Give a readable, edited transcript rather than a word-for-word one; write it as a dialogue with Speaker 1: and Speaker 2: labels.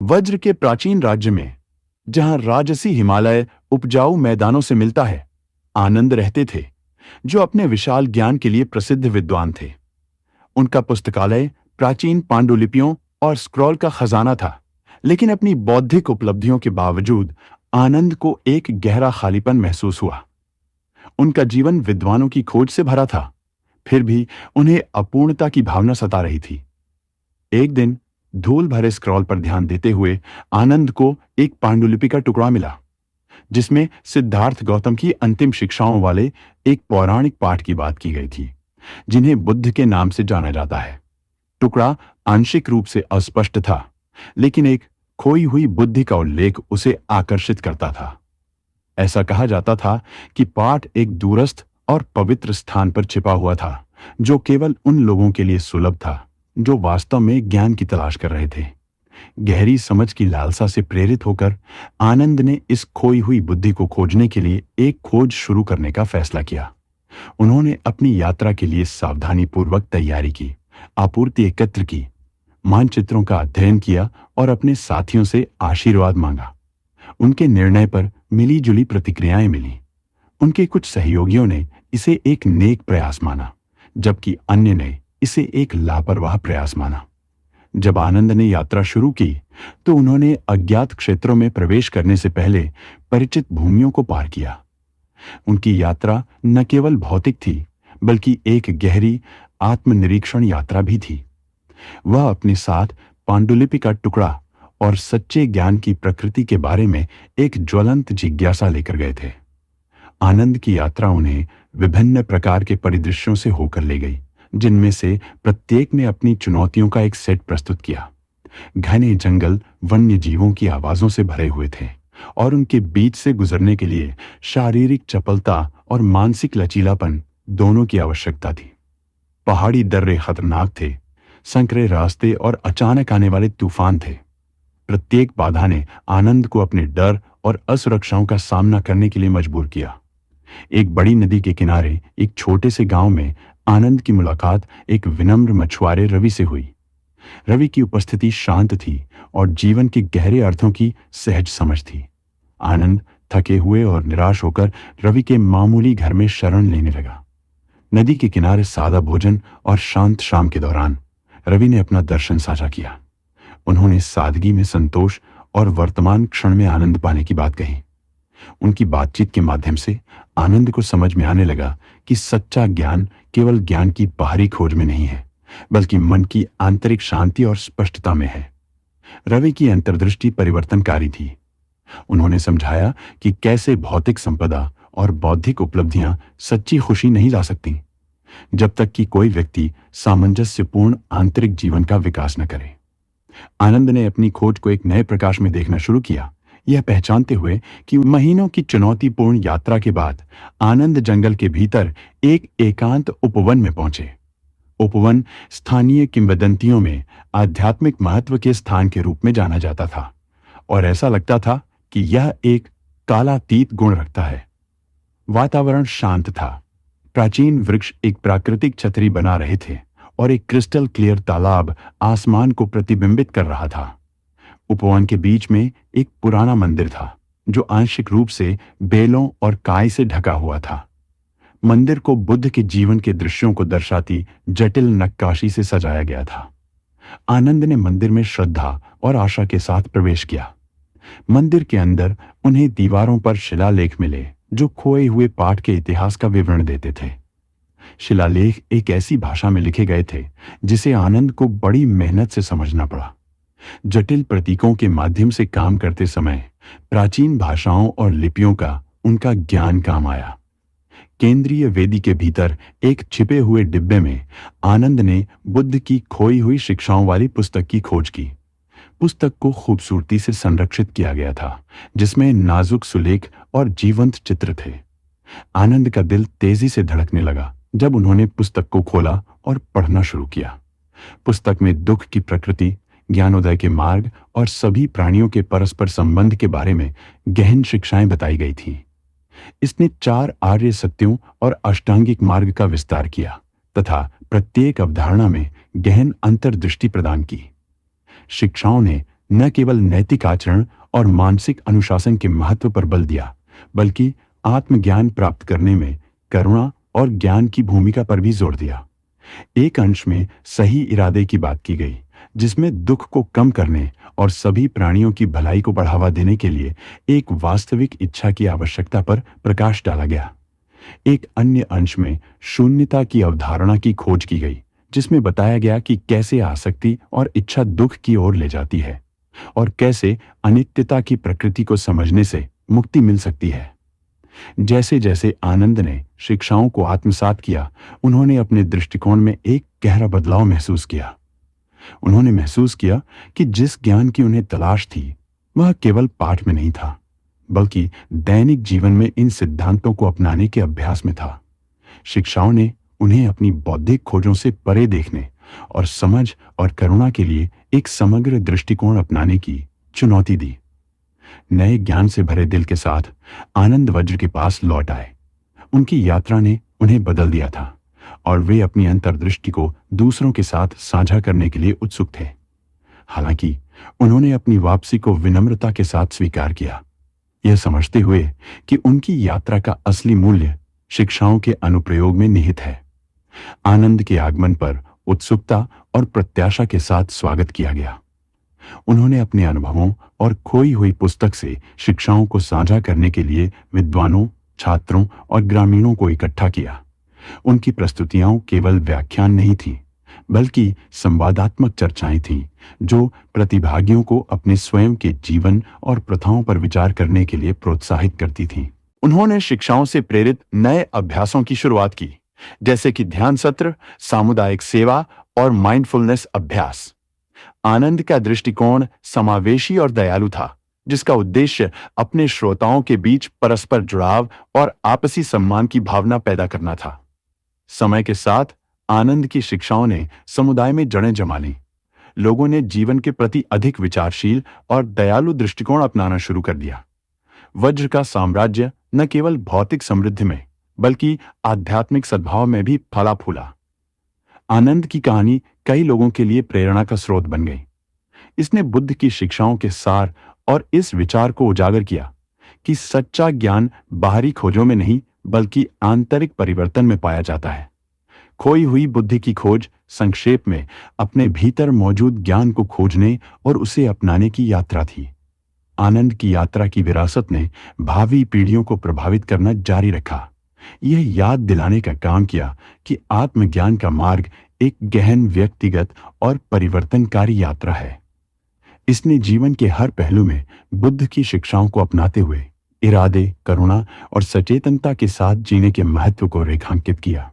Speaker 1: वज्र के प्राचीन राज्य में, जहां राजसी हिमालय उपजाऊ मैदानों से मिलता है, आनंद रहते थे, जो अपने विशाल ज्ञान के लिए प्रसिद्ध विद्वान थे। उनका पुस्तकालय प्राचीन पांडुलिपियों और स्क्रॉल का खजाना था, लेकिन अपनी बौद्धिक उपलब्धियों के बावजूद आनंद को एक गहरा खालीपन महसूस हुआ। उनका जीवन विद्वानों की खोज से भरा था, फिर भी उन्हें अपूर्णता की भावना सता रही थी। एक दिन धूल भरे स्क्रॉल पर ध्यान देते हुए आनंद को एक पांडुलिपि का टुकड़ा मिला, जिसमें सिद्धार्थ गौतम की अंतिम शिक्षाओं वाले एक पौराणिक पाठ की बात की गई थी, जिन्हें बुद्ध के नाम से जाना जाता है। टुकड़ा आंशिक रूप से अस्पष्ट था, लेकिन एक खोई हुई बुद्धि का उल्लेख उसे आकर्षित करता था। ऐसा कहा जाता था कि पाठ एक दूरस्थ और पवित्र स्थान पर छिपा हुआ था, जो केवल उन लोगों के लिए सुलभ था जो वास्तव में ज्ञान की तलाश कर रहे थे। गहरी समझ की लालसा से प्रेरित होकर आनंद ने इस खोई हुई बुद्धि को खोजने के लिए एक खोज शुरू करने का फैसला किया। उन्होंने अपनी यात्रा के लिए सावधानीपूर्वक तैयारी की, आपूर्ति एकत्र की, मानचित्रों का अध्ययन किया और अपने साथियों से आशीर्वाद मांगा। उनके निर्णय पर मिली जुली प्रतिक्रियाएं मिली। उनके कुछ सहयोगियों ने इसे एक नेक प्रयास माना, जबकि अन्य ने इसे एक लापरवाह प्रयास माना। जब आनंद ने यात्रा शुरू की, तो उन्होंने अज्ञात क्षेत्रों में प्रवेश करने से पहले परिचित भूमियों को पार किया। उनकी यात्रा न केवल भौतिक थी, बल्कि एक गहरी आत्मनिरीक्षण यात्रा भी थी। वह अपने साथ पांडुलिपि का टुकड़ा और सच्चे ज्ञान की प्रकृति के बारे में एक ज्वलंत जिज्ञासा लेकर गए थे। आनंद की यात्रा उन्हें विभिन्न प्रकार के परिदृश्यों से होकर ले गई, जिनमें से प्रत्येक ने अपनी चुनौतियों का एक सेट प्रस्तुत किया। घने जंगल वन्य जीवों की आवाजों से भरे हुए थे और उनके बीच से गुजरने के लिए शारीरिक चपलता और मानसिक लचीलापन दोनों की आवश्यकता थी। पहाड़ी दर्रे खतरनाक थे, संकरे रास्ते और अचानक आने वाले तूफान थे। प्रत्येक बाधा ने आनंद को अपने डर और असुरक्षाओं का सामना करने के लिए मजबूर किया। एक बड़ी नदी के किनारे एक छोटे से गांव में आनंद की मुलाकात एक विनम्र मछुआरे रवि से हुई। रवि की उपस्थिति शांत थी और जीवन के गहरे अर्थों की सहज समझ थी। आनंद थके हुए और निराश होकर रवि के मामूली घर में शरण लेने लगा। नदी के किनारे सादा भोजन और शांत शाम के दौरान रवि ने अपना दर्शन साझा किया। उन्होंने सादगी में संतोष और वर्तमान क्षण में आनंद पाने की बात कही। उनकी बातचीत के माध्यम से आनंद को समझ में आने लगा कि सच्चा ज्ञान केवल ज्ञान की बाहरी खोज में नहीं है, बल्कि मन की आंतरिक शांति और स्पष्टता में है। रवि की अंतर्दृष्टि परिवर्तनकारी थी। उन्होंने समझाया कि कैसे भौतिक संपदा और बौद्धिक उपलब्धियां सच्ची खुशी नहीं ला सकती, जब तक कि कोई व्यक्ति सामंजस्यपूर्ण आंतरिक जीवन का विकास न करे। आनंद ने अपनी खोज को एक नए प्रकाश में देखना शुरू किया, यह पहचानते हुए कि महीनों की चुनौतीपूर्ण यात्रा के बाद आनंद जंगल के भीतर एक एकांत उपवन में पहुंचे। उपवन स्थानीय किंवदंतियों में आध्यात्मिक महत्व के स्थान के रूप में जाना जाता था और ऐसा लगता था कि यह एक कालातीत गुण रखता है। वातावरण शांत था। प्राचीन वृक्ष एक प्राकृतिक छतरी बना रहे थे और एक क्रिस्टल क्लियर तालाब आसमान को प्रतिबिंबित कर रहा था। उपवन के बीच में एक पुराना मंदिर था, जो आंशिक रूप से बेलों और काई से ढका हुआ था। मंदिर को बुद्ध के जीवन के दृश्यों को दर्शाती जटिल नक्काशी से सजाया गया था। आनंद ने मंदिर में श्रद्धा और आशा के साथ प्रवेश किया। मंदिर के अंदर उन्हें दीवारों पर शिलालेख मिले, जो खोए हुए पाठ के इतिहास का विवरण देते थे। शिलालेख एक ऐसी भाषा में लिखे गए थे जिसे आनंद को बड़ी मेहनत से समझना पड़ा। जटिल प्रतीकों के माध्यम से काम करते समय प्राचीन भाषाओं और लिपियों का उनका ज्ञान काम आया। केंद्रीय वेदी के भीतर एक छिपे हुए डिब्बे में आनंद ने बुद्ध की खोई हुई शिक्षाओं वाली पुस्तक की खोज की। पुस्तक को खूबसूरती से संरक्षित किया गया था, जिसमें नाजुक सुलेख और जीवंत चित्र थे। आनंद का दिल तेजी से धड़कने लगा जब उन्होंने पुस्तक को खोला और पढ़ना शुरू किया। पुस्तक में दुख की प्रकृति, ज्ञानोदय के मार्ग और सभी प्राणियों के परस्पर संबंध के बारे में गहन शिक्षाएं बताई गई थीं। इसने 4 आर्य सत्यों और अष्टांगिक मार्ग का विस्तार किया तथा प्रत्येक अवधारणा में गहन अंतर्दृष्टि प्रदान की। शिक्षाओं ने न केवल नैतिक आचरण और मानसिक अनुशासन के महत्व पर बल दिया, बल्कि आत्मज्ञान प्राप्त करने में करुणा और ज्ञान की भूमिका पर भी जोर दिया। एक अंश में सही इरादे की बात की गई, जिसमें दुख को कम करने और सभी प्राणियों की भलाई को बढ़ावा देने के लिए एक वास्तविक इच्छा की आवश्यकता पर प्रकाश डाला गया। एक अन्य अंश में शून्यता की अवधारणा की खोज की गई, जिसमें बताया गया कि कैसे आसक्ति और इच्छा दुख की ओर ले जाती है और कैसे अनित्यता की प्रकृति को समझने से मुक्ति मिल सकती है। जैसे जैसे आनंद ने शिक्षाओं को आत्मसात किया, उन्होंने अपने दृष्टिकोण में एक गहरा बदलाव महसूस किया। उन्होंने महसूस किया कि जिस ज्ञान की उन्हें तलाश थी, वह केवल पाठ में नहीं था, बल्कि दैनिक जीवन में इन सिद्धांतों को अपनाने के अभ्यास में था। शिक्षाओं ने उन्हें अपनी बौद्धिक खोजों से परे देखने और समझ और करुणा के लिए एक समग्र दृष्टिकोण अपनाने की चुनौती दी। नए ज्ञान से भरे दिल के साथ आनंद वज्र के पास लौट आए। उनकी यात्रा ने उन्हें बदल दिया था और वे अपनी अंतर्दृष्टि को दूसरों के साथ साझा करने के लिए उत्सुक थे। हालांकि उन्होंने अपनी वापसी को विनम्रता के साथ स्वीकार किया, यह समझते हुए कि उनकी यात्रा का असली मूल्य शिक्षाओं के अनुप्रयोग में निहित है। आनंद के आगमन पर उत्सुकता और प्रत्याशा के साथ स्वागत किया गया। उन्होंने अपने अनुभवों और खोई हुई पुस्तक से शिक्षाओं को साझा करने के लिए विद्वानों, छात्रों और ग्रामीणों को इकट्ठा किया। उनकी प्रस्तुतियां केवल व्याख्यान नहीं थीं, बल्कि संवादात्मक चर्चाएं थीं, जो प्रतिभागियों को अपने स्वयं के जीवन और प्रथाओं पर विचार करने के लिए प्रोत्साहित करती थीं। उन्होंने शिक्षाओं से प्रेरित नए अभ्यासों की शुरुआत की, जैसे कि ध्यान सत्र, सामुदायिक सेवा और माइंडफुलनेस अभ्यास। आनंद का दृष्टिकोण समावेशी और दयालु था, जिसका उद्देश्य अपने श्रोताओं के बीच परस्पर जुड़ाव और आपसी सम्मान की भावना पैदा करना था। समय के साथ आनंद की शिक्षाओं ने समुदाय में जड़ें जमा लीं। लोगों ने जीवन के प्रति अधिक विचारशील और दयालु दृष्टिकोण अपनाना शुरू कर दिया। वज्र का साम्राज्य न केवल भौतिक समृद्धि में, बल्कि आध्यात्मिक सद्भाव में भी फला फूला। आनंद की कहानी कई लोगों के लिए प्रेरणा का स्रोत बन गई। इसने बुद्ध की शिक्षाओं के सार और इस विचार को उजागर किया कि सच्चा ज्ञान बाहरी खोजों में नहीं, बल्कि आंतरिक परिवर्तन में पाया जाता है। खोई हुई बुद्धि की खोज संक्षेप में अपने भीतर मौजूद ज्ञान को खोजने और उसे अपनाने की यात्रा थी। आनंद की यात्रा की विरासत ने भावी पीढ़ियों को प्रभावित करना जारी रखा। यह याद दिलाने का काम किया कि आत्मज्ञान का मार्ग एक गहन व्यक्तिगत और परिवर्तनकारी यात्रा है। इसने जीवन के हर पहलू में बुद्ध की शिक्षाओं को अपनाते हुए इरादे, करुणा और सचेतनता के साथ जीने के महत्व को रेखांकित किया।